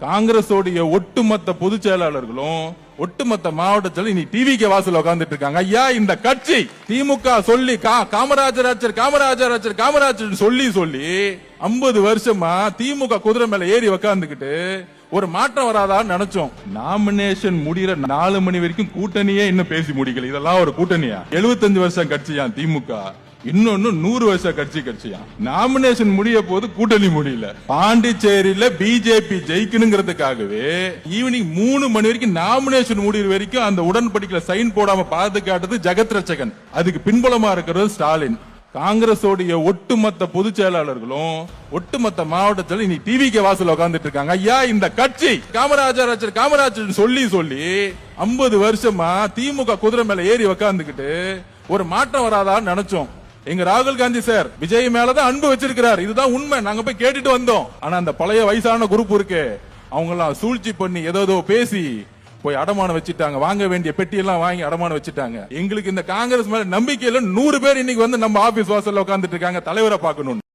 காங்கிரஸோடைய ஒட்டுமொத்த பொதுச் செயலாளர்களும் ஒட்டுமொத்த மாவட்டத்தில் இனி டிவிக்கு வாசல் உட்கார்ந்துட்டு இருக்காங்க. ஐயா, இந்த கட்சி திமுக சொல்லி காமராஜர் சொல்லி 50 வருஷமா திமுக குதிரை மேல ஏறி உட்கார்ந்துகிட்டு ஒரு மாற்றம் வராதான்னு நினைச்சோம். நாமினேஷன் முடிகிற 4 மணி வரைக்கும் கூட்டணியே இன்னும் பேசி முடிக்கல. இதெல்லாம் ஒரு கூட்டணியா? 75 வருஷம் கட்சியா திமுக, இன்னொன்னு 100 வருஷம் கட்சியா? நாமினேஷன் முடிய போது கூட்டணி முடியல. பாண்டிச்சேரியில பிஜேபி ஜெயிக்கணுங்கிறதுக்காகவே ஈவினிங் 3 மணி வரைக்கும் நாமினேஷன் முடிகிற வரைக்கும் அந்த உடன்படிக்கையில சைன் போடாம பாதுகாத்தது ஜெகத் ரட்சகன். அதுக்கு பின்புலமா இருக்கிறது ஸ்டாலின். காங்கிரஸோடைய ஒட்டுமொத்த பொதுச் செயலாளர்களும் ஒட்டுமொத்த மாவட்டத்தில் இனி டிவிக்கு வாசல் உட்கார்ந்துட்டு இருக்காங்க. ஐயா, இந்த கட்சி காமராஜர் சொல்லி 50 வருஷமா திமுக குதிரை மேல ஏறி உட்கார்ந்துகிட்டு ஒரு மாற்றம் வராதான்னு நினைச்சோம். எங்க ராகுல் காந்தி சார் விஜய் மேலதான் அன்பு வச்சிருக்கிறார், இதுதான் உண்மை. நாங்க போய் கேட்டுட்டு வந்தோம். ஆனா அந்த பழைய வயசான குரூப் இருக்கு, அவங்க எல்லாம் சூழ்ச்சி பண்ணி ஏதோ பேசி போய் அடமானம் வச்சுட்டாங்க. வாங்க வேண்டிய பெட்டி எல்லாம் வாங்கி அடமானம் வச்சுட்டாங்க. எங்களுக்கு இந்த காங்கிரஸ் மேல நம்பிக்கையில 100 பேர் இன்னைக்கு வந்து நம்ம ஆபீஸ் வாசல்ல உட்கார்ந்துட்டு இருக்காங்க தலைவரை பார்க்கணும்.